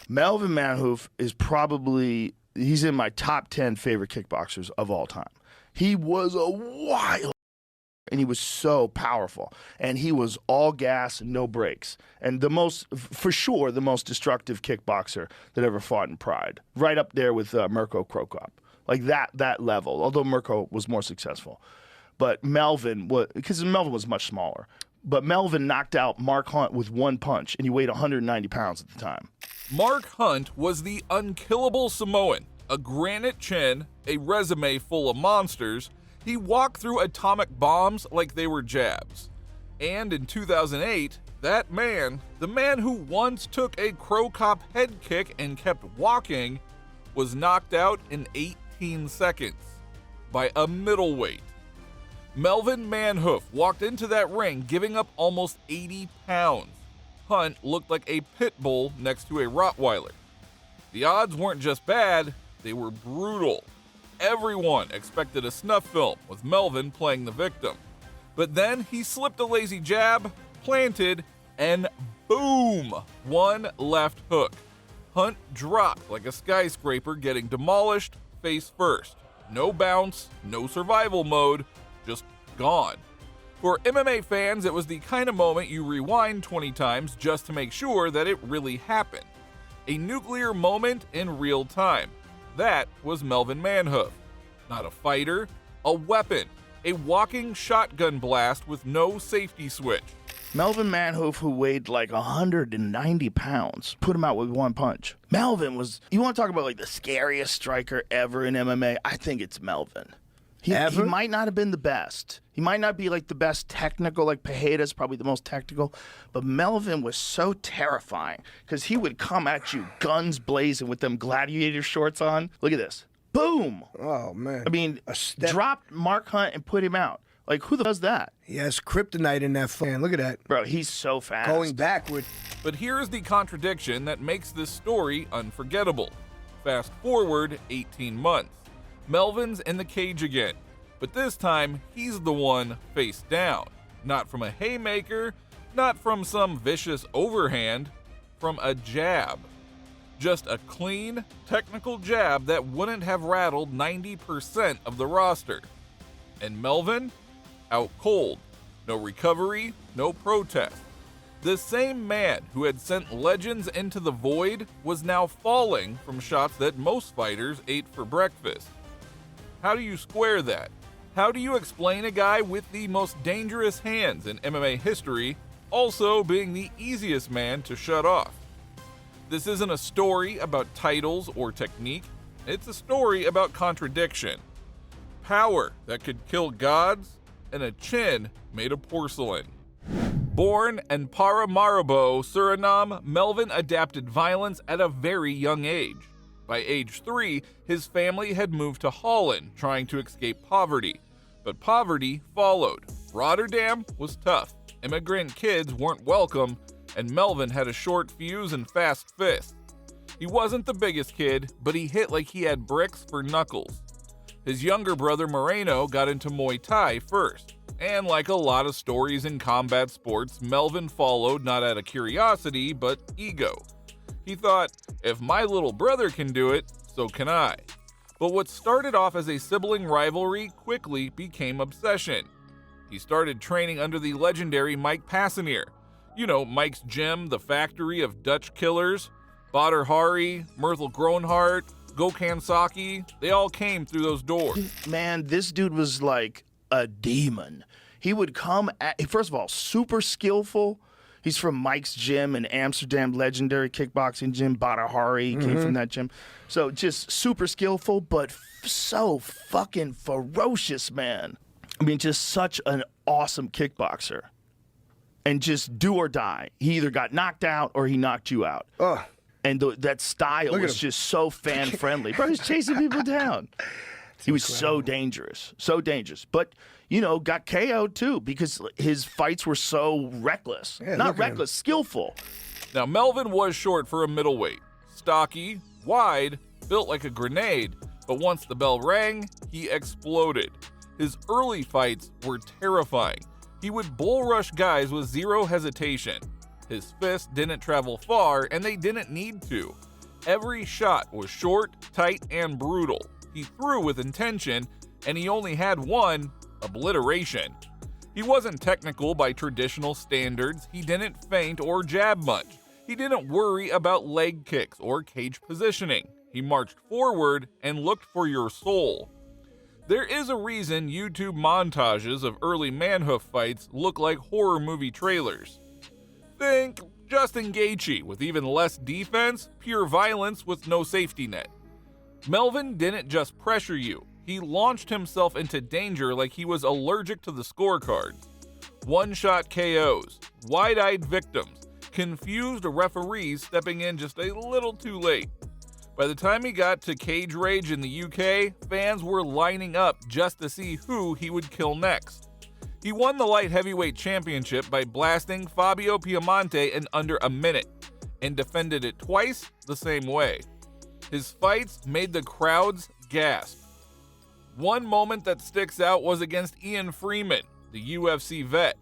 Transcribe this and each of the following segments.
Melvin Manhoef is probably, he's in my top 10 favorite kickboxers of all time. He was a wild, and he was so powerful, and he was all gas and no brakes, and for sure, the most destructive kickboxer that ever fought in Pride, right up there with Mirko Cro Cop, like that level. Although Mirko was more successful, but Melvin because Melvin was much smaller. But Melvin knocked out Mark Hunt with one punch, and he weighed 190 pounds at the time. Mark Hunt was the unkillable Samoan, a granite chin, a resume full of monsters. He walked through atomic bombs like they were jabs. And in 2008, that man, the man who once took a Cro Cop head kick and kept walking, was knocked out in 18 seconds by a middleweight. Melvin Manhoef walked into that ring giving up almost 80 pounds. Hunt looked like a pit bull next to a Rottweiler. The odds weren't just bad, they were brutal. Everyone expected a snuff film with Melvin playing the victim. But then he slipped a lazy jab, planted, and boom! One left hook. Hunt dropped like a skyscraper getting demolished face first. No bounce, no survival mode, just gone. For MMA fans, it was the kind of moment you rewind 20 times just to make sure that it really happened. A nuclear moment in real time. That was Melvin Manhoef. Not a fighter, a weapon, a walking shotgun blast with no safety switch. Melvin Manhoef, who weighed like 190 pounds, put him out with one punch. Melvin was, you want to talk about like the scariest striker ever in MMA? I think it's Melvin. He might not have been the best. He might not be like the best technical, like Pereira's probably the most technical, but Melvin was so terrifying because he would come at you guns blazing with them gladiator shorts on. Look at this. Boom. Oh, man. I mean, dropped Mark Hunt and put him out. Like, who does that? He has kryptonite in that fan. Look at that. Bro, he's so fast. Going backward. But here's the contradiction that makes this story unforgettable. Fast forward 18 months. Melvin's in the cage again, but this time he's the one face down. Not from a haymaker, not from some vicious overhand, from a jab. Just a clean, technical jab that wouldn't have rattled 90% of the roster. And Melvin? Out cold. No recovery, no protest. The same man who had sent legends into the void was now falling from shots that most fighters ate for breakfast. How do you square that? How do you explain a guy with the most dangerous hands in MMA history also being the easiest man to shut off? This isn't a story about titles or technique, it's a story about contradiction. Power that could kill gods, and a chin made of porcelain. Born in Paramaribo, Suriname, Melvin adapted violence at a very young age. By age 3, his family had moved to Holland, trying to escape poverty. But poverty followed. Rotterdam was tough. Immigrant kids weren't welcome, and Melvin had a short fuse and fast fists. He wasn't the biggest kid, but he hit like he had bricks for knuckles. His younger brother Moreno got into Muay Thai first, and like a lot of stories in combat sports, Melvin followed not out of curiosity, but ego. He thought, if my little brother can do it, so can I. But what started off as a sibling rivalry quickly became obsession. He started training under the legendary Mike Passeneer. You know, Mike's gym, the factory of Dutch killers. Badr Hari, Myrtle Groenhart, Gokhan Saki, they all came through those doors. Man, this dude was like a demon. He would come at, first of all, super skillful. He's from Mike's gym in Amsterdam, legendary kickboxing gym. Badr Hari came from that gym. So just super skillful, but so fucking ferocious, man. I mean, just such an awesome kickboxer. And just do or die. He either got knocked out or he knocked you out. And that style was just so fan-friendly. Bro, he's chasing people down. He was so dangerous. So dangerous. But, you know, got KO'd too because his fights were so reckless. Yeah, not reckless, skillful. Now, Melvin was short for a middleweight. Stocky, wide, built like a grenade, but once the bell rang, he exploded. His early fights were terrifying. He would bull rush guys with zero hesitation. His fists didn't travel far, and they didn't need to. Every shot was short, tight, and brutal. He threw with intention, and he only had one obliteration. He wasn't technical by traditional standards. He didn't feint or jab much. He didn't worry about leg kicks or cage positioning. He marched forward and looked for your soul. There is a reason YouTube montages of early Manhoef fights look like horror movie trailers. Think Justin Gaethje with even less defense, pure violence with no safety net. Melvin didn't just pressure you. He launched himself into danger like he was allergic to the scorecards. One-shot KOs, wide-eyed victims, confused referees stepping in just a little too late. By the time he got to Cage Rage in the UK, fans were lining up just to see who he would kill next. He won the light heavyweight championship by blasting Fabio Piemonte in under a minute, and defended it twice the same way. His fights made the crowds gasp. One moment that sticks out was against Ian Freeman, the UFC vet.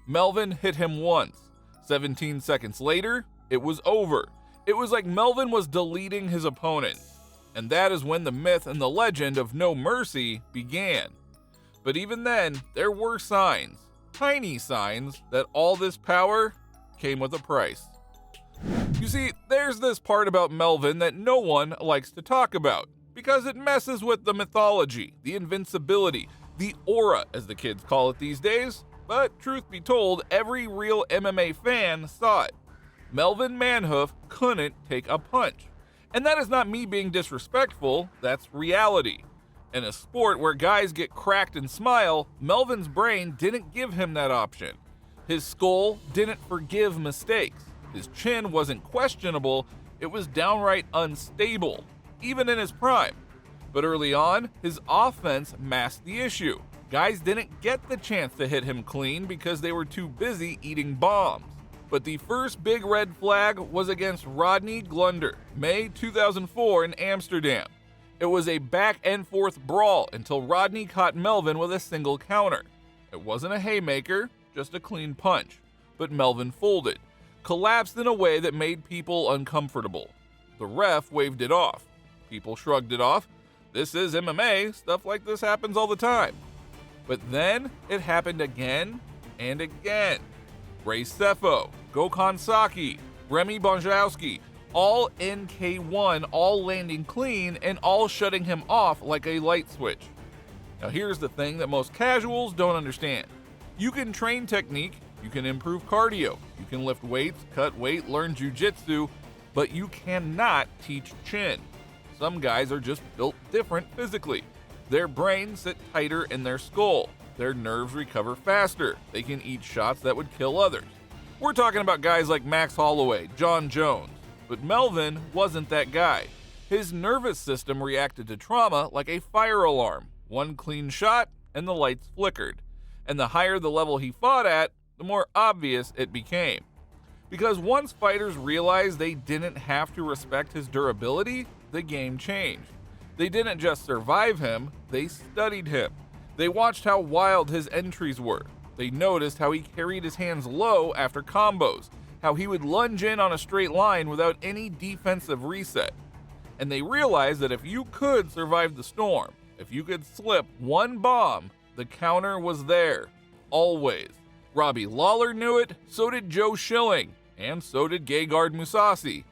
Melvin hit him once. 17 seconds later, it was over. It was like Melvin was deleting his opponent. And that is when the myth and the legend of No Mercy began. But even then, there were signs, tiny signs, that all this power came with a price. You see, there's this part about Melvin that no one likes to talk about, because it messes with the mythology, the invincibility, the aura, as the kids call it these days. But truth be told, every real MMA fan saw it. Melvin Manhoef couldn't take a punch. And that is not me being disrespectful, that's reality. In a sport where guys get cracked and smile, Melvin's brain didn't give him that option. His skull didn't forgive mistakes. His chin wasn't questionable, it was downright unstable, even in his prime. But early on, his offense masked the issue. Guys didn't get the chance to hit him clean because they were too busy eating bombs. But the first big red flag was against Rodney Glunder, May 2004 in Amsterdam. It was a back and forth brawl until Rodney caught Melvin with a single counter. It wasn't a haymaker, just a clean punch. But Melvin folded, collapsed in a way that made people uncomfortable. The ref waved it off. People shrugged it off. This is MMA, stuff like this happens all the time. But then it happened again and again. Ray Sefo, Gokhan Saki, Remy Bonjowski, all in K1, all landing clean and all shutting him off like a light switch. Now here's the thing that most casuals don't understand. You can train technique, you can improve cardio, you can lift weights, cut weight, learn jiu-jitsu, but you cannot teach chin. Some guys are just built different physically. Their brains sit tighter in their skull. Their nerves recover faster. They can eat shots that would kill others. We're talking about guys like Max Holloway, John Jones. But Melvin wasn't that guy. His nervous system reacted to trauma like a fire alarm. One clean shot, and the lights flickered. And the higher the level he fought at, the more obvious it became. Because once fighters realized they didn't have to respect his durability, the game changed. They didn't just survive him, they studied him. They watched how wild his entries were. They noticed how he carried his hands low after combos, how he would lunge in on a straight line without any defensive reset. And they realized that if you could survive the storm, if you could slip one bomb, the counter was there, always. Robbie Lawler knew it, so did Joe Schilling, and so did Gegard Mousasi.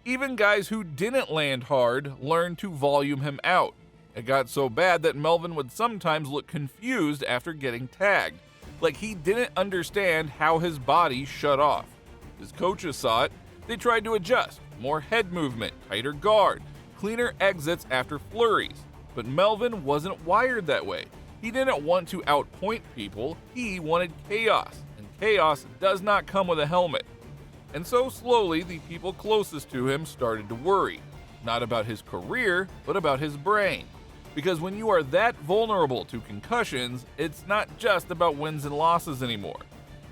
Even guys who didn't land hard learned to volume him out. It got so bad that Melvin would sometimes look confused after getting tagged, like he didn't understand how his body shut off. His coaches saw it. They tried to adjust, more head movement, tighter guard, cleaner exits after flurries. But Melvin wasn't wired that way. He didn't want to outpoint people, he wanted chaos, and chaos does not come with a helmet. And so slowly, the people closest to him started to worry, not about his career, but about his brain. Because when you are that vulnerable to concussions, it's not just about wins and losses anymore.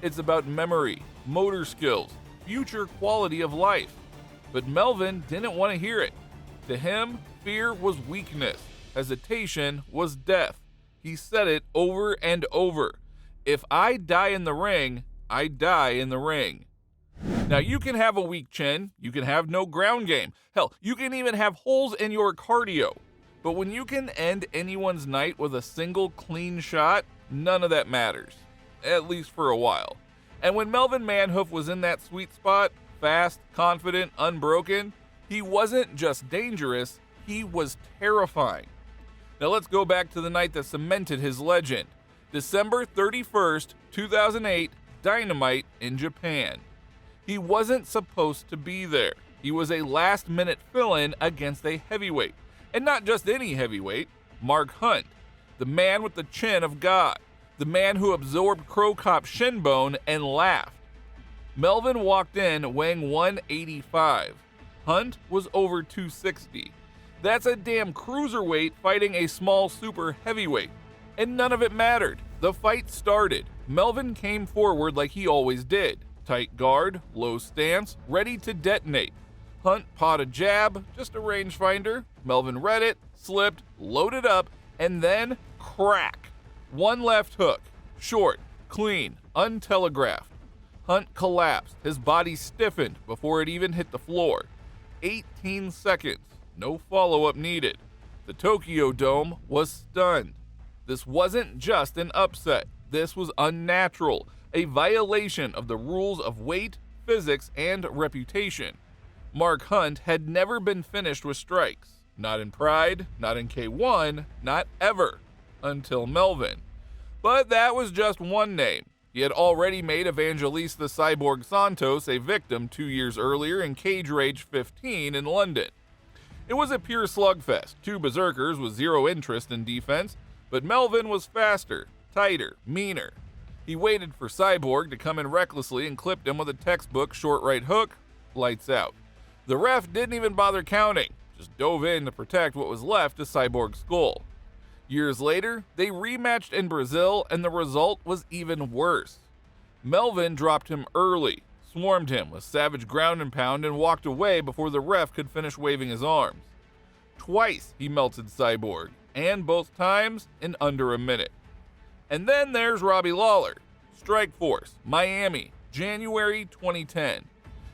It's about memory, motor skills, future quality of life. But Melvin didn't want to hear it. To him, fear was weakness, hesitation was death. He said it over and over. If I die in the ring, I die in the ring. Now, you can have a weak chin, you can have no ground game. Hell, you can even have holes in your cardio. But when you can end anyone's night with a single clean shot, none of that matters. At least for a while. And when Melvin Manhoef was in that sweet spot, fast, confident, unbroken, he wasn't just dangerous, he was terrifying. Now let's go back to the night that cemented his legend. December 31st, 2008, Dynamite in Japan. He wasn't supposed to be there. He was a last-minute fill-in against a heavyweight. And not just any heavyweight, Mark Hunt, the man with the chin of God, the man who absorbed Crow Cop's shin bone and laughed. Melvin walked in weighing 185. Hunt was over 260. That's a damn cruiserweight fighting a small super heavyweight. And none of it mattered. The fight started. Melvin came forward like he always did. Tight guard, low stance, ready to detonate. Hunt caught a jab, just a rangefinder. Melvin read it, slipped, loaded up, and then crack. One left hook, short, clean, untelegraphed. Hunt collapsed, his body stiffened before it even hit the floor. 18 seconds, no follow-up needed. The Tokyo Dome was stunned. This wasn't just an upset, this was unnatural, a violation of the rules of weight, physics, and reputation. Mark Hunt had never been finished with strikes. Not in Pride, not in K1, not ever. Until Melvin. But that was just one name. He had already made Evangelista the Cyborg Santos a victim 2 years earlier in Cage Rage 15 in London. It was a pure slugfest, two berserkers with zero interest in defense, but Melvin was faster, tighter, meaner. He waited for Cyborg to come in recklessly and clipped him with a textbook short right hook, lights out. The ref didn't even bother counting, just dove in to protect what was left of Cyborg's skull. Years later, they rematched in Brazil and the result was even worse. Melvin dropped him early, swarmed him with savage ground and pound and walked away before the ref could finish waving his arms. Twice he melted Cyborg, and both times in under a minute. And then there's Robbie Lawler, Strikeforce, Miami, January 2010.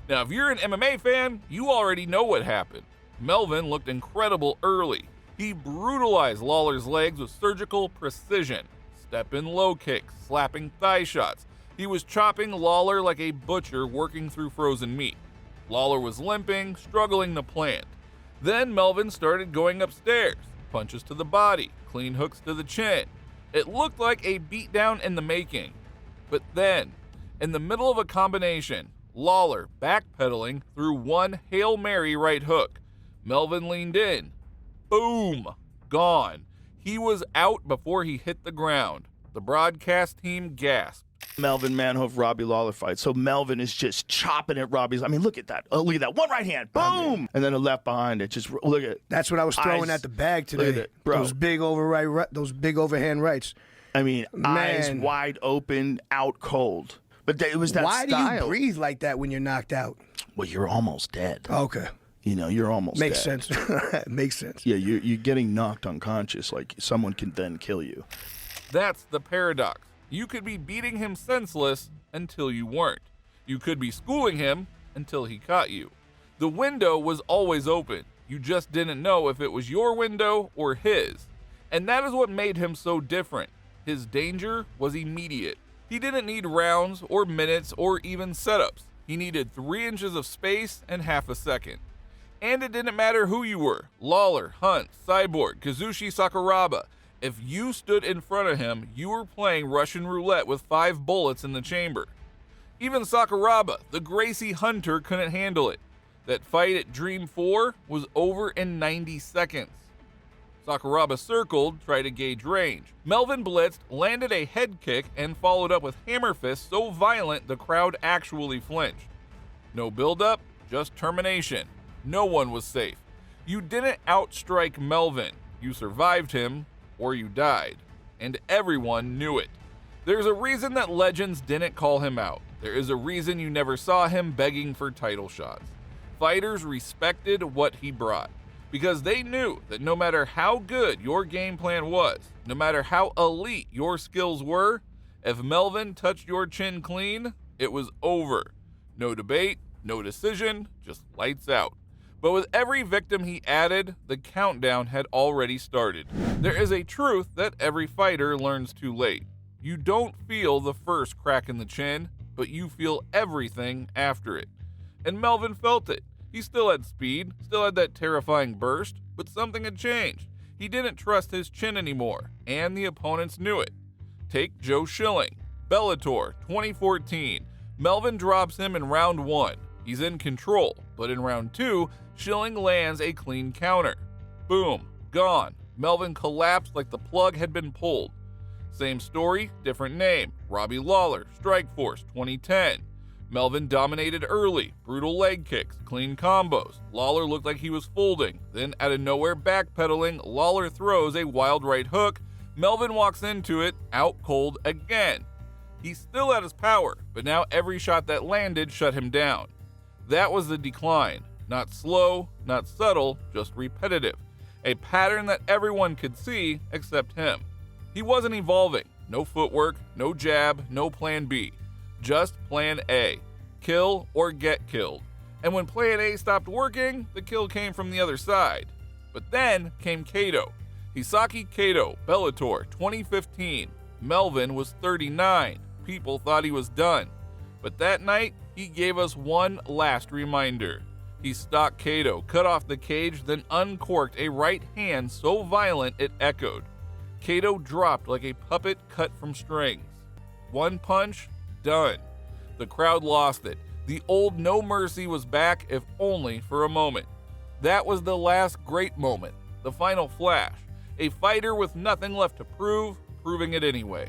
Now, if you're an MMA fan, you already know what happened. Melvin looked incredible early. He brutalized Lawler's legs with surgical precision. Step-in low kicks, slapping thigh shots. He was chopping Lawler like a butcher working through frozen meat. Lawler was limping, struggling to plant. Then Melvin started going upstairs. Punches to the body, clean hooks to the chin. It looked like a beatdown in the making. But then, in the middle of a combination, Lawler backpedaling through one Hail Mary right hook. Melvin leaned in. Boom! Gone. He was out before he hit the ground. The broadcast team gasped. Melvin Manhoef, Robbie Lawler fight. So Melvin is just chopping at Robbie's. I mean, look at that. Oh, look at that. One right hand. Boom! And then a left behind it. Just look at it. That's what I was throwing at the bag today. Look at it, bro. Those big overhand rights. I mean, eyes wide open, out cold. But it was that Why style. do you breathe like that when you're knocked out? Well, you're almost dead. Okay. You know, you're almost Makes dead. sense. Makes sense. Yeah, you're getting knocked unconscious. Like, someone can then kill you. That's the paradox. You could be beating him senseless until you weren't. You could be schooling him until he caught you. The window was always open. You just didn't know if it was your window or his. And that is what made him so different. His danger was immediate. He didn't need rounds or minutes or even setups. He needed 3 inches of space and half a second. And it didn't matter who you were, Lawler, Hunt, Cyborg, Kazushi Sakuraba. If you stood in front of him, you were playing Russian roulette with 5 bullets in the chamber. Even Sakuraba, the Gracie Hunter, couldn't handle it. That fight at Dream 4 was over in 90 seconds. Sakuraba circled, tried to gauge range. Melvin blitzed, landed a head kick, and followed up with hammer fists so violent the crowd actually flinched. No build-up, just termination. No one was safe. You didn't outstrike Melvin. You survived him, or you died. And everyone knew it. There's a reason that legends didn't call him out. There is a reason you never saw him begging for title shots. Fighters respected what he brought, because they knew that no matter how good your game plan was, no matter how elite your skills were, if Melvin touched your chin clean, it was over. No debate, no decision, just lights out. But with every victim he added, the countdown had already started. There is a truth that every fighter learns too late. You don't feel the first crack in the chin, but you feel everything after it. And Melvin felt it. He still had speed, still had that terrifying burst, but something had changed. He didn't trust his chin anymore, and the opponents knew it. Take Joe Schilling, Bellator 2014. Melvin drops him in round 1. He's in control, but in round 2, Schilling lands a clean counter. Boom, gone. Melvin collapsed like the plug had been pulled. Same story, different name. Robbie Lawler, Strikeforce 2010. Melvin dominated early, brutal leg kicks, clean combos. Lawler looked like he was folding. Then out of nowhere backpedaling, Lawler throws a wild right hook. Melvin walks into it, out cold again. He still had his power, but now every shot that landed shut him down. That was the decline. Not slow, not subtle, just repetitive. A pattern that everyone could see except him. He wasn't evolving. No footwork, no jab, no plan B. Just plan A. Kill or get killed. And when plan A stopped working, the kill came from the other side. But then came Kato. Hisaki Kato, Bellator 2015. Melvin was 39. People thought he was done. But that night, he gave us one last reminder. He stalked Kato, cut off the cage, then uncorked a right hand so violent it echoed. Kato dropped like a puppet cut from strings. One punch, done. The crowd lost it. The old no mercy was back, if only for a moment. That was the last great moment, the final flash. A fighter with nothing left to prove, proving it anyway.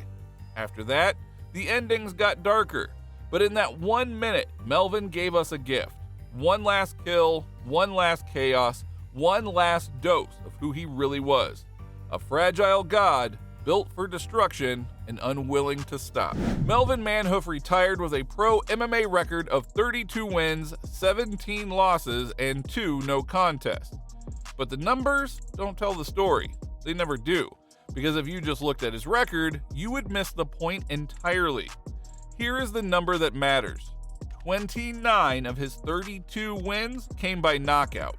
After that, the endings got darker. But in that 1 minute, Melvin gave us a gift. One last kill, one last chaos, one last dose of who he really was. A fragile god, built for destruction and unwilling to stop. Melvin Manhoef retired with a pro MMA record of 32 wins, 17 losses, and 2 no contests. But the numbers don't tell the story. They never do. Because if you just looked at his record, you would miss the point entirely. Here is the number that matters. 29 of his 32 wins came by knockout.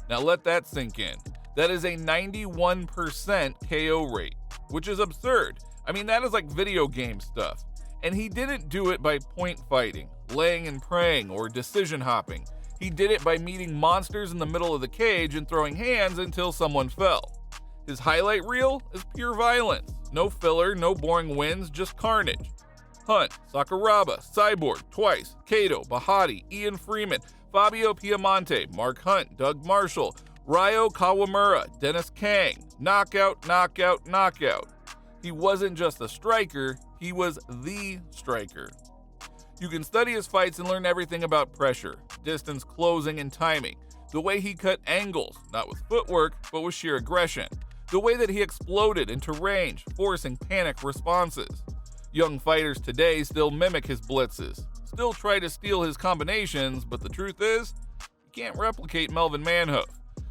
Now let that sink in. That is a 91% KO rate, which is absurd. I mean, that is like video game stuff. And he didn't do it by point fighting, laying and praying, or decision hopping. He did it by meeting monsters in the middle of the cage and throwing hands until someone fell. His highlight reel is pure violence. No filler, no boring wins, just carnage. Hunt, Sakuraba, Cyborg, Twice, Kato, Bahati, Ian Freeman, Fabio Piemonte, Mark Hunt, Doug Marshall, Ryo Kawamura, Dennis Kang. Knockout, knockout, knockout. He wasn't just a striker, he was the striker. You can study his fights and learn everything about pressure, distance closing, and timing. The way he cut angles, not with footwork, but with sheer aggression. The way that he exploded into range, forcing panic responses. Young fighters today still mimic his blitzes, still try to steal his combinations, but the truth is, you can't replicate Melvin Manhoef.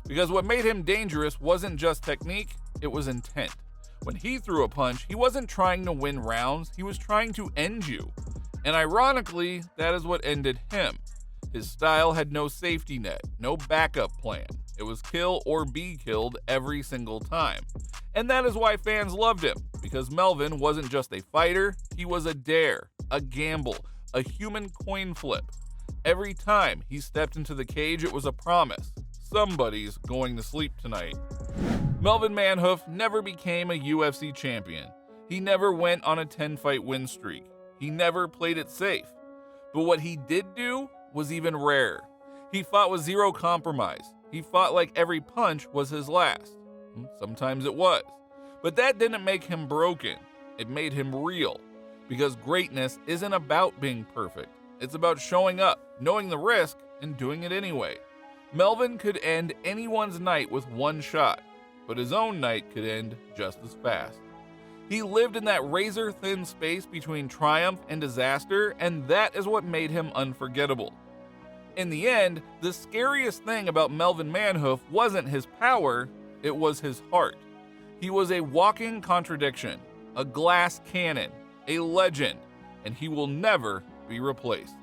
Because what made him dangerous wasn't just technique, it was intent. When he threw a punch, he wasn't trying to win rounds, he was trying to end you. And ironically, that is what ended him. His style had no safety net, no backup plan. It was kill or be killed every single time. And that is why fans loved him, because Melvin wasn't just a fighter, he was a dare, a gamble, a human coin flip. Every time he stepped into the cage, it was a promise. Somebody's going to sleep tonight. Melvin Manhoef never became a UFC champion. He never went on a 10-fight win streak. He never played it safe. But what he did do was even rarer. He fought with zero compromise. He fought like every punch was his last. Sometimes it was. But that didn't make him broken. It made him real. Because greatness isn't about being perfect. It's about showing up, knowing the risk, and doing it anyway. Melvin could end anyone's night with one shot, but his own night could end just as fast. He lived in that razor-thin space between triumph and disaster, and that is what made him unforgettable. In the end, the scariest thing about Melvin Manhoef wasn't his power, it was his heart. He was a walking contradiction, a glass cannon, a legend, and he will never be replaced.